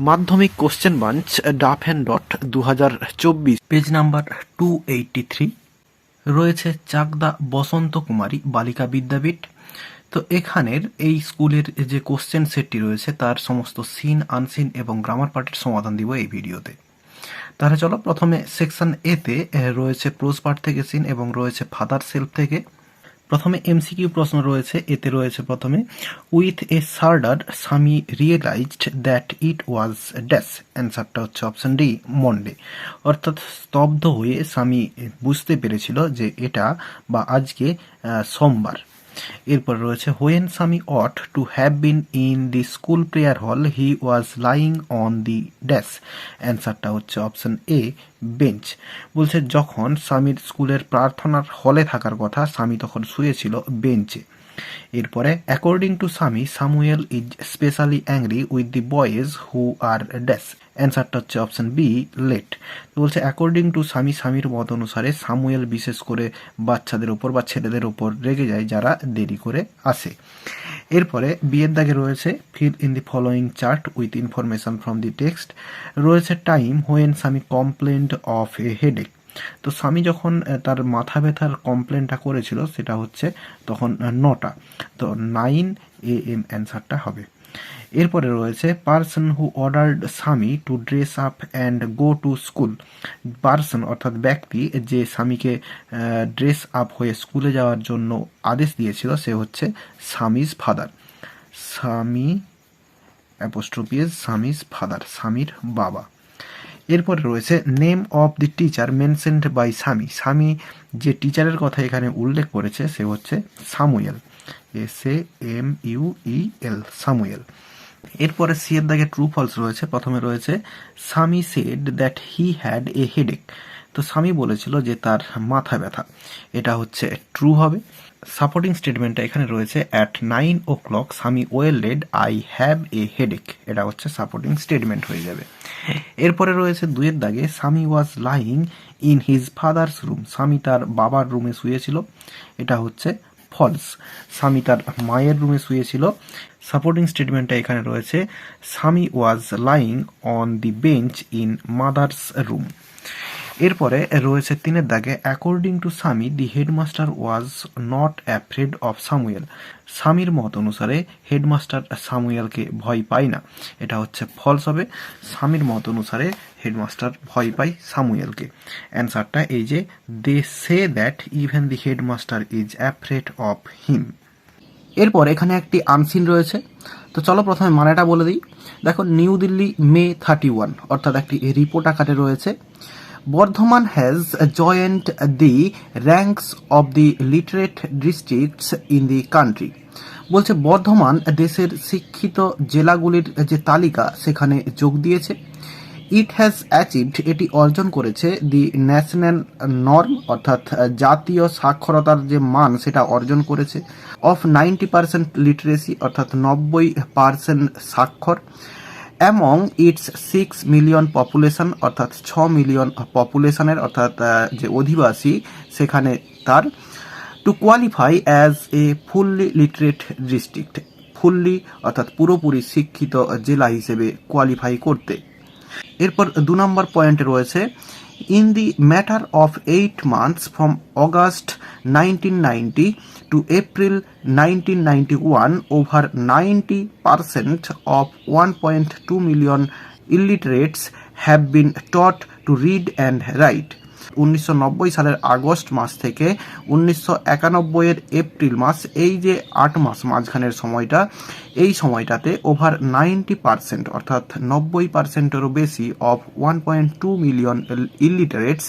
মাধ্যমিক question bank ডাফ and dot 2024 page number 283 রয়েছে চাকদা বসন্ত কুমারী বালিকা বিদ্যাপীঠ। তো এখানের এই স্কুলের যে কোশ্চেন সেটটি রয়েছে তার সমস্ত সিন আনসিন এবং গ্রামার পার্টের সমাধান দিব এই ভিডিওতে। তাহলে চলো প্রথমে সেকশন এতে রয়েছে প্রোজ পার্ট থেকে সিন এবং রয়েছে ফাদার সেলফ থেকে। প্রথমে এমসিকিউ প্রশ্ন রয়েছে, এতে রয়েছে প্রথমে with a shudder Swami realized that it was dash. অ্যান্সারটা হচ্ছে অপশন ডি মন্ডে, অর্থাৎ স্তব্ধ হয়ে স্বামী বুঝতে পেরেছিল যে এটা বা আজকে সোমবার। এরপর রয়েছে when Swami ought to have been in the school prayer hall he was lying on the dash. অ্যান্সারটা হচ্ছে অপশন এ বেঞ্চ। বলছে যখন স্বামীর স্কুলের প্রার্থনার হলে থাকার কথা, স্বামী তখন শুয়েছিল বেঞ্চে। এরপরে according to Swami Samuel is specially angry with the boys who are dash. অ্যান্সারটা হচ্ছে অপশন বি লেট। বলছে অ্যাকর্ডিং টু স্বামী, স্বামীর মত অনুসারে সামুয়েল বিশেষ করে বাচ্চাদের ওপর বা ছেলেদের ওপর রেগে যায় যারা দেরি করে আসে। এরপরে বিয়ের দাগে রয়েছে fill in the following chart with information from the text. রয়েছে টাইম হোয়েন স্বামী কমপ্লেন্ট অফ এ হেডেক। তো স্বামী যখন তার মাথা ব্যথার কমপ্লেনটা করেছিল সেটা হচ্ছে তখন 9টা, তো 9 AM অ্যান্সারটা হবে। এরপরে রয়েছে পার্সন হু অর্ডার্ড স্বামী two dress up and go to school. Person অর্থাৎ ব্যক্তি যে স্বামীকে ড্রেস আপ হয়ে স্কুলে যাওয়ার জন্য আদেশ দিয়েছিল সে হচ্ছে স্বামীজ ফাদার। স্বামী অ্যাপোস্ট্রোফি স্বামীজ ফাদার, স্বামীর বাবা। এরপরে রয়েছে name of the teacher mentioned by Swami. Swami যে টিচারের কথা এখানে উল্লেখ করেছে সে হচ্ছে সামুয়েল, SAMUEL, সামুয়েল। এরপরে সি এর দাগে ট্রু ফলস রয়েছে। প্রথমে রয়েছে স্বামী said that he had a headache. তো স্বামী বলেছিল যে তার মাথা ব্যথা, এটা হচ্ছে ট্রু হবে। সাপোর্টিং স্টেটমেন্টটা এখানে রয়েছে at 9 o'clock Swami wailed I have a headache, এটা হচ্ছে সাপোর্টিং স্টেটমেন্ট হয়ে যাবে। এরপরে রয়েছে দুইয়ের দাগে স্বামী was lying in his father's room. স্বামী তার বাবার রুমে শুয়েছিল, এটা হচ্ছে ফলস। স্বামী তার মায়ের রুমে শুয়েছিল। সাপোর্টিং স্টেটমেন্টটা এখানে রয়েছে স্বামী ওয়াজ lying on the bench in mother's room. এরপরে রয়েছে তিনের দাগে অ্যাকর্ডিং টু স্বামী the headmaster was not afraid of Samuel. স্বামীর মত অনুসারে হেডমাস্টার সামুয়েলকে ভয় পায় না, এটা হচ্ছে ফলস হবে। স্বামীর মত অনুসারে হেডমাস্টার ভয় পায় সামুয়েলকে। অ্যান্সারটা এই যে they say that even the headmaster is afraid of him. এরপর এখানে একটি আনসিন রয়েছে, তো চলো প্রথমে মানেটা বলে দিই। দেখো নিউ দিল্লি মে 31, অর্থাৎ একটি রিপোর্ট আকারে রয়েছে। Bardhaman has joint the ranks of the literate districts in the country. বলছে বর্ধমান দেশের শিক্ষিত জেলাগুলির যে তালিকা সেখানে যোগ দিয়েছে। ইট হ্যাজ অ্যাচিভড, এটি অর্জন করেছে দি ন্যাশনাল নর্ম, অর্থাৎ জাতীয় সাক্ষরতার যে মান সেটা অর্জন করেছে। অফ 90% লিটারেসি, অর্থাৎ 90% সাক্ষর। অ্যামং ইটস 6 মিলিয়ন পপুলেশন, অর্থাৎ 6 মিলিয়ন পপুলেশনের অর্থাৎ যে অধিবাসী সেখানে তার। To qualify as a fully literate district, fully অর্থাৎ পুরোপুরি শিক্ষিত জেলা হিসেবে কোয়ালিফাই করতে। এরপর 2 নম্বর পয়েন্টে রয়েছে in the matter of 8 months from August 1990 to April 1991 over 90% of 1.2 million illiterates have been taught to read and write. 1990 সালের আগস্ট মাস থেকে 1991 এপ্রিল মাস, এই যে 8 মাস মাঝখানের সময়টা, এই সময়টাতে ওভার 90% অর্থাৎ 90%-এরও বেশি অফ 1.2 মিলিয়ন ইলিটারেটস,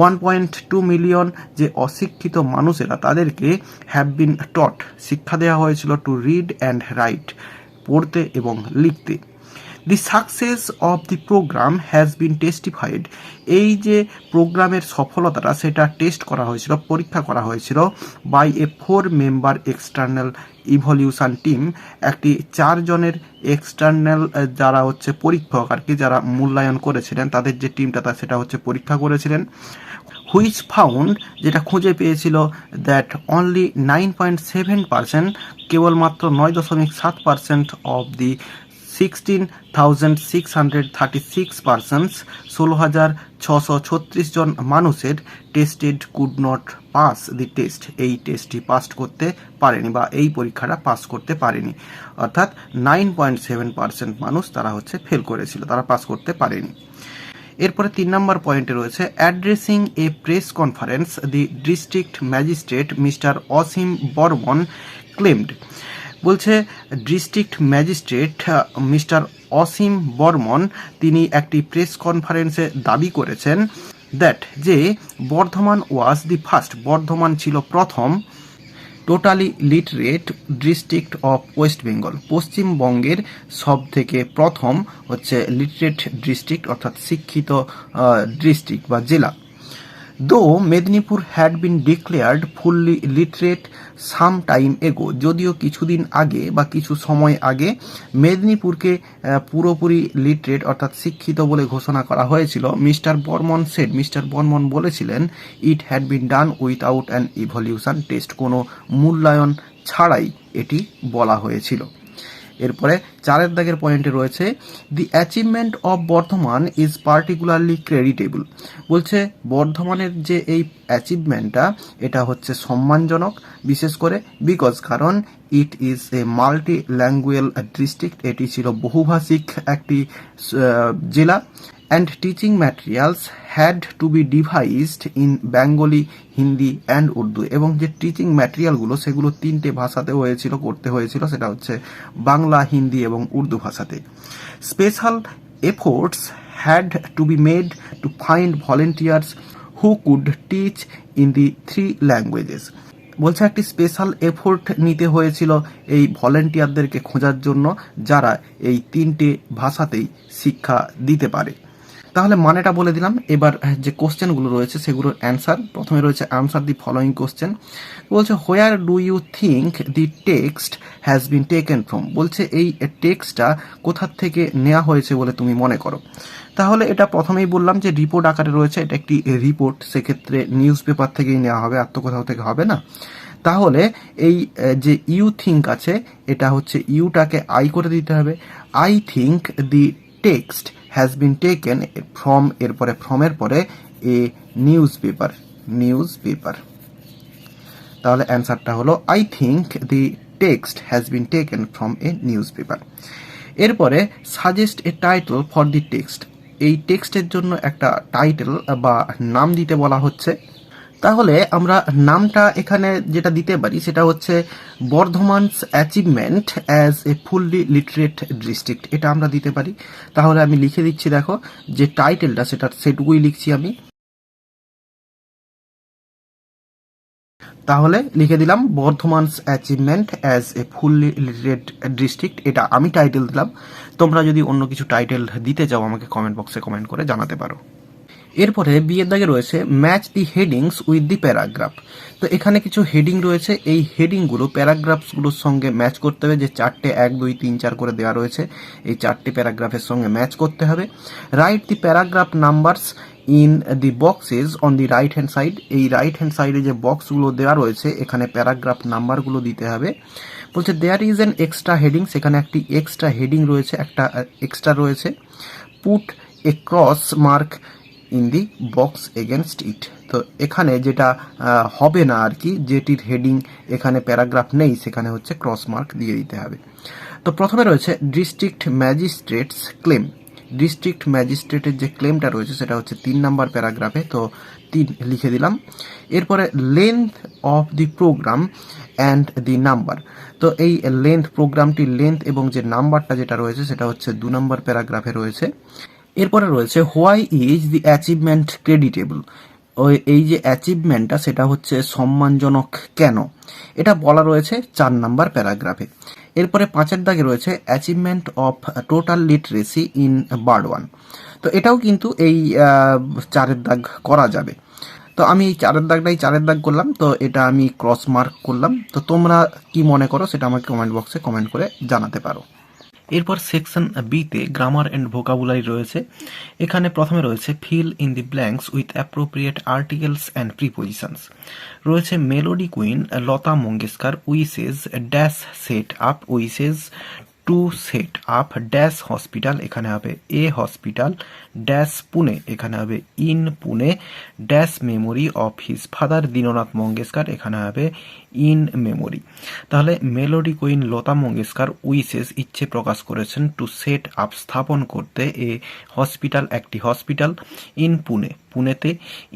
1.2 মিলিয়ন যে অশিক্ষিত মানুষেরা তাদেরকে হ্যাভ বিন টট, শিক্ষা দেওয়া হয়েছিল টু রিড অ্যান্ড রাইট, পড়তে এবং লিখতে। The success of the program has been testified, এই যে প্রোগ্রামের সফলতাটা সেটা টেস্ট করা হয়েছিল, পরীক্ষা করা হয়েছিল by a 4 member external evaluation team, একটি 4 জনের এক্সটার্নাল যারা হচ্ছে পরীক্ষক আর কি, যারা মূল্যায়ন করেছিলেন তাদের যে টিমটা সেটা হচ্ছে পরীক্ষা করেছিলেন। হুইচ ফাউন্ড, যেটা খুঁজে পেয়েছিল দ্যাট অনলি 9.7%, কেবলমাত্র 9.7% অফ দি 16,636 পার্সনস 16,636 জন মানুষের tested could not pass the test, এই টেস্টটি পাস করতে পারেনি বা এই পরীক্ষাটা পাস করতে পারেনি, অর্থাৎ 9.7% মানুষ তারা হচ্ছে ফেল করেছিল, তারা পাস করতে পারেনি। এরপরে 3 নম্বর পয়েন্টে রয়েছে addressing A press conference the district magistrate mister Asim Barman claimed, বলছে ডিস্ট্রিক্ট ম্যাজিস্ট্রেট মিস্টার অসীম বর্মন তিনি একটি প্রেস কনফারেন্সে দাবি করেছেন দ্যাট যে বর্ধমান ওয়াজ দি ফার্স্ট, বর্ধমান ছিল প্রথম totally literate district of West Bengal, পশ্চিমবঙ্গের সব থেকে প্রথম হচ্ছে লিটারেট ডিস্ট্রিক্ট অর্থাৎ শিক্ষিত ডিস্ট্রিক্ট বা জেলা। দো Medinipur had been declared fully literate some time এগো, যদিও কিছুদিন আগে বা কিছু সময় আগে মেদিনীপুরকে পুরোপুরি লিটারেট অর্থাৎ শিক্ষিত বলে ঘোষণা করা হয়েছিল, Mister Barman said, Mister Barman বলেছিলেন it had been done without an evaluation test, কোনো মূল্যায়ন ছাড়াই এটি বলা হয়েছিল। এরপরে 4 দাগের পয়েন্টে রয়েছে দি achievement of Bardhaman is particularly ক্রেডিটেবল, বলছে বর্ধমানের যে এই অ্যাচিভমেন্টটা এটা হচ্ছে সম্মানজনক, বিশেষ করে বিকজ কারণ it is a multi language district, এটি ছিল বহুভাষিক একটি জেলা, and teaching materials had to be devised in Bengali, Hindi and Urdu, এবং যে টিচিং ম্যাটেরিয়ালগুলো সেগুলো 3টে ভাষাতে করতে হয়েছিল, সেটা হচ্ছে বাংলা, হিন্দি এবং উর্দু ভাষাতে। Special efforts had to be made to find volunteers who could teach in the 3 languages, বলছে একটি স্পেশাল এফোর্ট নিতে হয়েছিল এই ভলেন্টিয়ারদেরকে খোঁজার জন্য যারা এই 3টে ভাষাতেই শিক্ষা দিতে পারে। তাহলে মানেটা বলে দিলাম। এবার যে কোশ্চেনগুলো রয়েছে সেগুলোর অ্যান্সার, প্রথমে রয়েছে আনসার দি ফলোয়িং কোশ্চেন, বলছে where do you think the text has been taken from, বলছে এই টেক্সটটা কোথার থেকে নেওয়া হয়েছে বলে তুমি মনে করো। তাহলে এটা প্রথমেই বললাম যে রিপোর্ট আকারে রয়েছে, এটা একটি রিপোর্ট, সেক্ষেত্রে নিউজ পেপার থেকেই নেওয়া হবে, আর তো কোথাও থেকে হবে না। তাহলে এই যে ইউ থিঙ্ক আছে এটা হচ্ছে ইউটাকে আই করে দিতে হবে, I think the text has been taken from, এরপরে ফ্রমের পরে এ নিউজ পেপার, তাহলে অ্যান্সারটা হলো I think the text has been taken from a newspaper. এরপরে suggest a title for the text, এই টেক্সটের জন্য একটা টাইটেল বা নাম দিতে বলা হচ্ছে। তাহলে আমরা নামটা এখানে যেটা দিতে পারি সেটা হচ্ছে Bardhaman's achievement as a fully literate district, এটা আমরা দিতে পারি। তাহলে আমি লিখে দিচ্ছি, দেখো যে টাইটেলটা সেটুকুই লিখছি আমি, তাহলে লিখে দিলাম Bardhaman's achievement as a fully literate district, এটা আমি টাইটেল দিলাম। তোমরা যদি অন্য কিছু টাইটেল দিতে চাও আমাকে কমেন্ট বক্সে কমেন্ট করে জানাতে পারো। এরপরে বিয়ের দাগে রয়েছে match the headings with the paragraph, তো এখানে কিছু হেডিং রয়েছে, এই হেডিংগুলো প্যারাগ্রাফসগুলোর সঙ্গে ম্যাচ করতে হবে, যে 4টে 1 2 3 4 করে দেওয়া রয়েছে, এই 4টে প্যারাগ্রাফের সঙ্গে ম্যাচ করতে হবে। Write the paragraph numbers in the boxes on the right hand side, এই রাইট হ্যান্ড সাইডে যে বক্সগুলো দেওয়া রয়েছে এখানে প্যারাগ্রাফ নাম্বারগুলো দিতে হবে। বলছে there is an extra heading, সেখানে একটি এক্সট্রা হেডিং রয়েছে, একটা এক্সট্রা রয়েছে। Put a cross mark in the box against it, তো এখানে যেটা হবে না আর কি, যেটির হেডিং এখানে প্যারাগ্রাফ নেই সেখানে হচ্ছে ক্রস মার্ক দিয়ে দিতে হবে। তো প্রথমে রয়েছে ডিস্ট্রিক্ট ম্যাজিস্ট্রেটস ক্লেম, ডিস্ট্রিক্ট ম্যাজিস্ট্রেটের যে ক্লেমটা রয়েছে সেটা হচ্ছে 3 নম্বর প্যারাগ্রাফে, তো 3 লিখে দিলাম। এরপরে length of the program and the number, তো এই প্রোগ্রামটির লেন্থ এবং যে নাম্বারটা যেটা রয়েছে সেটা হচ্ছে 2 নম্বর প্যারাগ্রাফে রয়েছে। এরপরে রয়েছে হোয়াই ইজ দি অ্যাচিভমেন্ট ক্রেডিটেবল, এই যে অ্যাচিভমেন্টটা সেটা হচ্ছে সম্মানজনক কেন, এটা বলা রয়েছে 4 নম্বর প্যারাগ্রাফে। এরপরে 5 দাগে রয়েছে achievement of total literacy in bird 1, তো এটাও কিন্তু এই 4 দাগ করা যাবে। তো আমি এই 4 দাগ করলাম, তো এটা আমি ক্রস মার্ক করলাম। তো তোমরা কি মনে করো সেটা আমাকে কমেন্ট বক্সে কমেন্ট করে জানাতে পারো। এরপর সেকশন বিতে গ্রামার অ্যান্ড ভোকাবুলারি রয়েছে, এখানে প্রথমে রয়েছে fill in the blanks with appropriate articles and prepositions, রয়েছে melody queen Lata Mangeshkar wishes dash set up wishes to set up dash hospital, এখানে হবে এ হসপিটাল, ড্যাশ পুনে, এখানে হবে in Pune, dash memory of his father Dinanath Mangeshkar, এখানে হবে ইন মেমোরি। তাহলে melody queen Lata Mangeshkar wishes, ইচ্ছে প্রকাশ করেছেন, টু সেট আপ, স্থাপন করতে, এ হসপিটাল, একটি হসপিটাল, ইন পুনে, পুনেতে,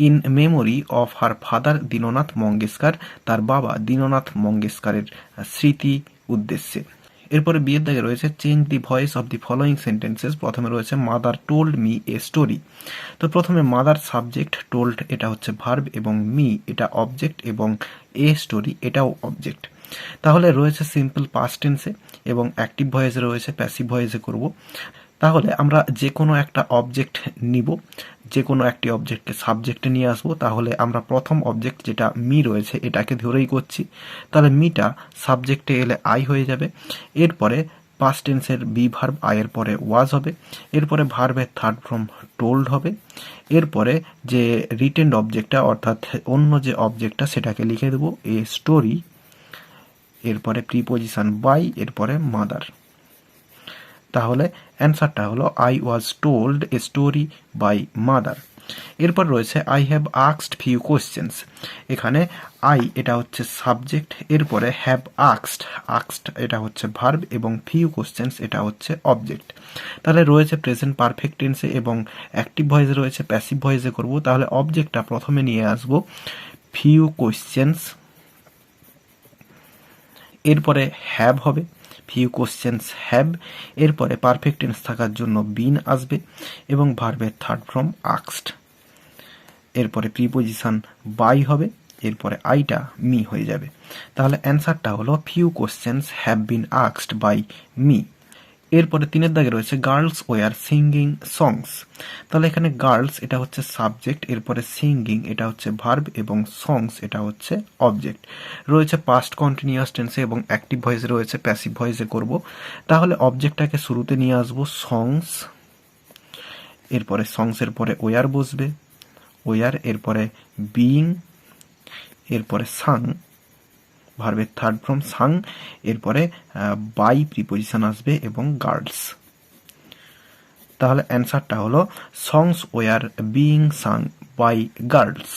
in memory of her father Dinanath Mangeshkar, তার বাবা দীননাথ মঙ্গেশকরের স্মৃতি উদ্দেশ্যে। এরপরে বিয়ের দাগে রয়েছে change the voice of the following sentences. প্রথমে রয়েছে mother told me a story. তো প্রথমে মাদার সাবজেক্ট, টোল্ড এটা হচ্ছে ভার্ব এবং মি এটা অবজেক্ট এবং এ স্টোরি এটাও অবজেক্ট। তাহলে রয়েছে সিম্পল পাস্ট টেন্সে এবং অ্যাক্টিভ ভয়েসে রয়েছে, প্যাসিভ ভয়েসে করব। তাহলে আমরা যে কোনো একটা অবজেক্ট নিব, যে কোনো একটি অবজেক্টকে সাবজেক্টে নিয়ে আসবো। তাহলে আমরা প্রথম অবজেক্ট যেটা মি রয়েছে এটাকে ধরেই করছি, তাহলে মিটা সাবজেক্টে এলে আই হয়ে যাবে। এরপরে পাস্ট টেন্সের বি ভার্ব আয়ের পরে ওয়াজ হবে, এরপরে ভার্বের থার্ড ফর্ম টোল্ড হবে, এরপরে যে রিটেন্ড অবজেক্টটা অর্থাৎ অন্য যে অবজেক্টটা সেটাকে লিখে দেবো এ স্টোরি, এরপরে প্রিপোজিশন বাই, এরপরে মাদার। তাহলে অ্যান্সারটা হলো I was told a story by mother. এরপর রয়েছে I have asked few questions. এখানে আই এটা হচ্ছে সাবজেক্ট, এরপরে হ্যাভ আস্কড, আস্কড এটা হচ্ছে ভার্ব এবং ফিউ কোয়েশ্চেন্স এটা হচ্ছে অবজেক্ট। তাহলে রয়েছে প্রেজেন্ট পারফেক্ট টেন্সে এবং অ্যাক্টিভ ভয়েসে রয়েছে, প্যাসিভ ভয়েসে করব। তাহলে অবজেক্টটা প্রথমে নিয়ে আসবো ফিউ কোয়েশ্চেন্স, এরপরে হ্যাভ হবে, ফিউ কোশ্চেন্স হ্যাভ, এরপরে পারফেক্ট টেন্স থাকার জন্য বিন আসবে এবং ভার্বের থার্ড ফর্ম আস্কড, এরপরে প্রিপোজিশন বাই হবে, এরপরে আইটা মি হয়ে যাবে। তাহলে অ্যান্সারটা হলো few questions have been asked by me. এরপরে তিনের দাগে রয়েছে গার্লস ওয়ার সিঙ্গিং সংস। তাহলে এখানে গার্লস এটা হচ্ছে সাবজেক্ট, এরপরে সিঙ্গিং এটা হচ্ছে ভার্ব এবং সংস এটা হচ্ছে অবজেক্ট। রয়েছে পাস্ট কন্টিনিউয়াস টেন্সে এবং অ্যাক্টিভ ভয়েসে রয়েছে, প্যাসিভ ভয়েসে করব। তাহলে অবজেক্টটাকে শুরুতে নিয়ে আসবো সংস, এরপরে সংসের পরে ওয়ার বসবে, ওয়ার, এরপরে বিইং, এরপরে সাং, ভার্বের থার্ড ফর্ম সাং, এরপরে বাই প্রিপোজিশন আসবে এবং গার্লস। তাহলে অ্যান্সারটা হলো songs were being sung by girls.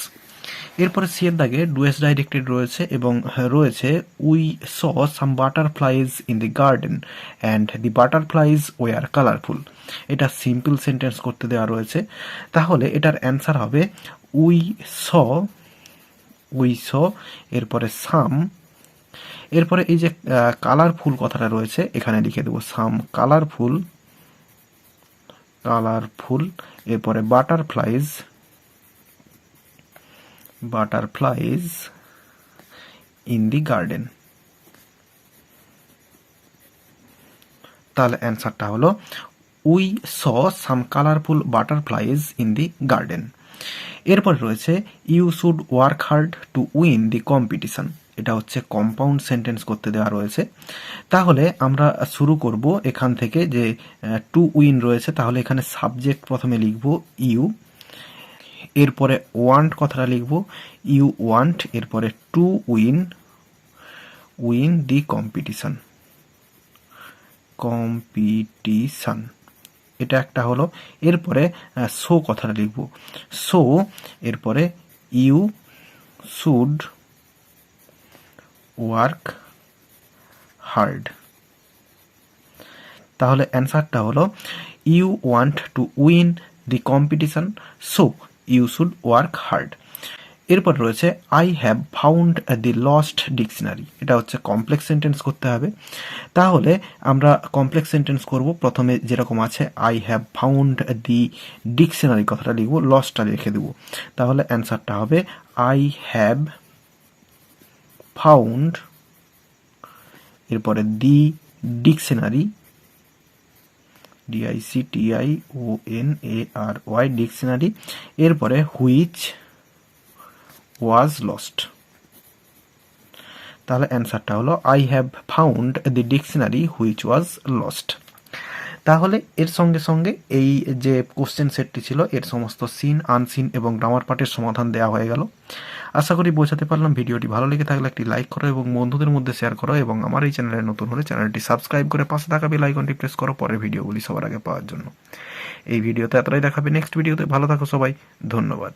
এরপরে সি এর দাগে ডুয়েস ডাইরেক্টেড রয়েছে এবং রয়েছে we saw some butterflies in the garden and the butterflies were colourful. এটা সিম্পল সেন্টেন্স করতে দেওয়া রয়েছে। তাহলে এটার অ্যান্সার হবে উই স, এরপরে সাম, এরপরে এই যে কালারফুল কথাটা রয়েছে এখানে লিখে দেবো সাম কালারফুল, এরপরে বাটারফ্লাইজ ইন দি গার্ডেন। তাহলে অ্যান্সারটা হলো we saw some colourful butterflies in the garden. এরপরে রয়েছে you should work hard to win the competition. এটা হচ্ছে কম্পাউন্ড সেন্টেন্স করতে দেওয়া রয়েছে। তাহলে আমরা শুরু করব এখান থেকে যে টু উইন রয়েছে, তাহলে এখানে সাবজেক্ট প্রথমে লিখব ইউ, এরপরে ওয়ান্ট কথাটা লিখব ইউ ওয়ান্ট, এরপরে টু উইন দি কম্পিটিশন, এটা একটা হলো। এরপরে সো কথাটা লিখব সো, এরপরে ইউ শুড ওয়ার্ক হার্ড। তাহলে অ্যান্সারটা হলো you want to win the competition, so you should work hard. এরপর রয়েছে I have found the lost dictionary. এটা হচ্ছে কমপ্লেক্স সেন্টেন্স করতে হবে। তাহলে আমরা কমপ্লেক্স সেন্টেন্স করব। প্রথমে যেরকম আছে I have found the dictionary কথাটা লিখবো, লস্টটা লিখে দেবো। তাহলে অ্যান্সারটা হবে আই হ্যাভ ফাউন্ড, এরপরে দি ডিকশনারি, DICTIONARY ডিকশনারি, এরপরে হুইচ ওয়াজ লস্ট। তাহলে অ্যান্সারটা হলো I have found the dictionary which was lost. তাহলে এর সঙ্গে সঙ্গে এই যে কোশ্চেন সেটটি ছিল এর সমস্ত সিন, আনসিন এবং গ্রামার পার্টের সমাধান দেওয়া হয়ে গেল। আশা করি বোঝাতে পারলাম। ভিডিওটি ভালো লেগে থাকলে একটি লাইক করো এবং বন্ধুদের মধ্যে শেয়ার করো, এবং আমার এই চ্যানেলে নতুন হলে চ্যানেলটি সাবস্ক্রাইব করে পাশে থাকা বেল আইকনটি প্রেস করো পরের ভিডিওগুলি সবার আগে পাওয়ার জন্য। এই ভিডিওতে এতটাই দেখাবে, নেক্সট ভিডিওতে ভালো থাকো সবাই, ধন্যবাদ।